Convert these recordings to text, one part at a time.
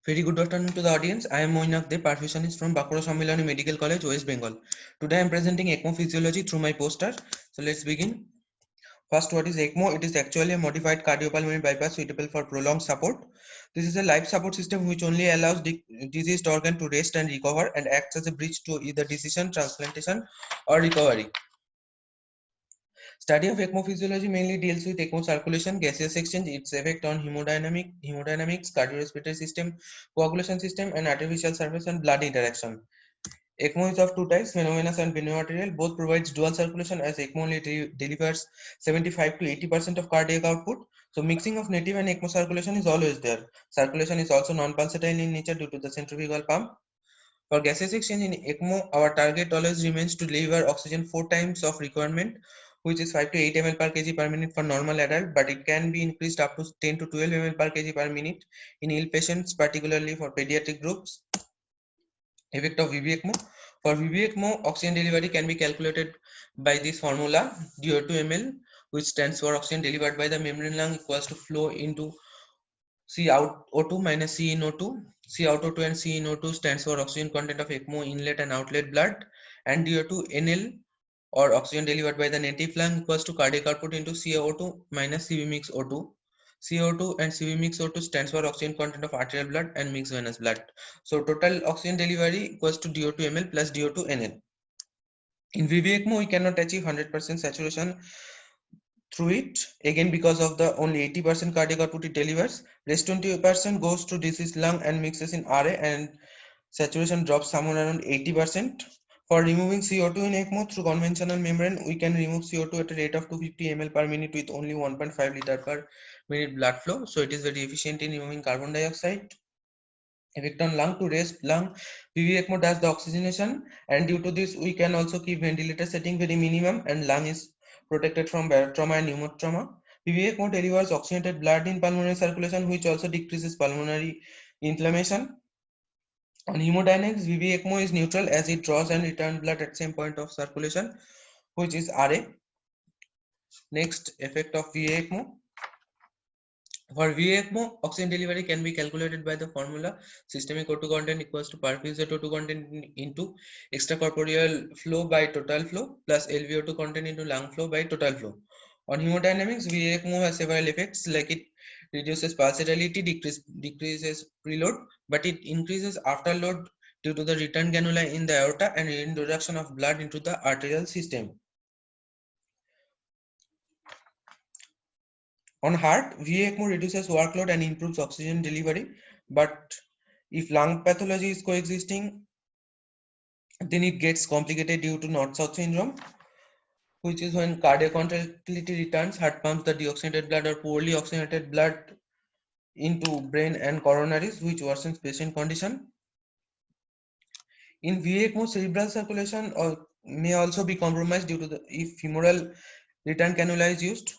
Very good afternoon to the audience. I am Moinak De, perfusionist from Bakura Sammilani Medical College, West Bengal. Today I am presenting ECMO physiology through my poster. So let's begin. First, what is ECMO? It is actually a modified cardiopulmonary bypass suitable for prolonged support. This is a life support system which only allows diseased organ to rest and recover and acts as a bridge to either decision, transplantation or recovery. Study of ECMO physiology mainly deals with ECMO circulation, gaseous exchange, its effect on hemodynamics, cardiorespiratory system, coagulation system, and artificial surface and blood interaction. ECMO is of two types, venovenous and venoarterial. Both provides dual circulation as ECMO only delivers 75 to 80% of cardiac output. So mixing of native and ECMO circulation is always there. Circulation is also non-pulsatile in nature due to the centrifugal pump. For gaseous exchange in ECMO, our target always remains to deliver oxygen 4 times of requirement, which is 5 to 8 ml per kg per minute for normal adult, but it can be increased up to 10 to 12 ml per kg per minute in ill patients, particularly for pediatric groups. Effect of VV ECMO. For VV ECMO, oxygen delivery can be calculated by this formula DO2 ml, which stands for oxygen delivered by the membrane lung equals to flow into C out O2 minus C in O2. C out O2 and C in O2 stands for oxygen content of ECMO inlet and outlet blood, and DO2 NL or oxygen delivered by the native lung equals to cardiac output into CO2 minus CV mix O2. CO2 and CV mix O2 stands for oxygen content of arterial blood and mixed venous blood. So total oxygen delivery equals to DO2 ml plus DO2 NL. In VV ECMO, we cannot achieve 100% saturation through it, again because of the only 80% cardiac output it delivers. Rest 20% goes to diseased lung and mixes in RA, and saturation drops somewhere around 80%. For removing CO2 in ECMO through conventional membrane, we can remove CO2 at a rate of 250 ml per minute with only 1.5 liter per minute blood flow. So it is very efficient in removing carbon dioxide. Effect on lung: to rest lung, VV ECMO does the oxygenation, and due to this we can also keep ventilator setting very minimum, and lung is protected from barotrauma and pneumotrauma. VV ECMO delivers oxygenated blood in pulmonary circulation, which also decreases pulmonary inflammation. On hemodynamics, VV ECMO is neutral as it draws and returns blood at same point of circulation, which is RA. Next, effect of VA ECMO. For VA ECMO, oxygen delivery can be calculated by the formula systemic O2 content equals to perfused O2 content into extracorporeal flow by total flow plus LVO2 content into lung flow by total flow. On hemodynamics, VA ECMO has several effects, like it reduces pulsatility, decreases preload, but it increases afterload due to the return cannula in the aorta and introduction of blood into the arterial system. On heart, VA ECMO reduces workload and improves oxygen delivery, but if lung pathology is coexisting, then it gets complicated due to north-south syndrome, which is when cardiac contractility returns, heart pumps the deoxygenated blood or poorly oxygenated blood into brain and coronaries, which worsens patient condition. In VA ECMO, cerebral circulation may also be compromised due to the if femoral return cannula is used.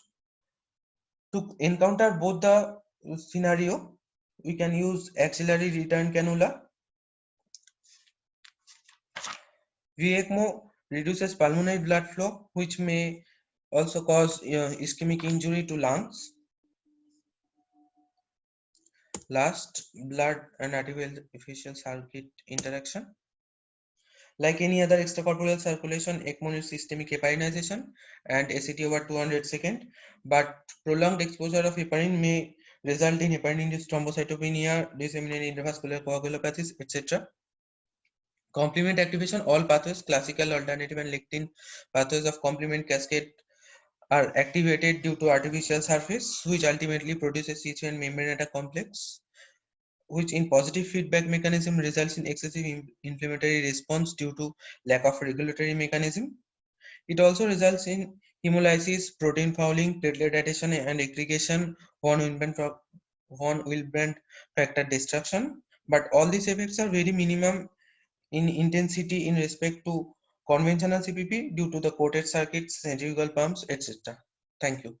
To encounter both the scenario, we can use axillary return cannula. VA ECMO reduces pulmonary blood flow, which may also cause ischemic injury to lungs. Last, blood and artificial circuit interaction. Like any other extracorporeal circulation, ECMO needs systemic heparinization and ACT over 200 seconds, but prolonged exposure of heparin may result in heparin-induced thrombocytopenia, disseminated intravascular coagulopathies, etc. Complement activation: all pathways, classical, alternative, and lectin pathways of complement cascade are activated due to artificial surface, which ultimately produces C3 and membrane complex, which in positive feedback mechanism results in excessive inflammatory response due to lack of regulatory mechanism. It also results in hemolysis, protein fouling, platelet adhesion and aggregation, von Willebrand factor destruction. But all these effects are very minimum in intensity in respect to conventional CPP due to the coated circuits, centrifugal pumps, etc. Thank you.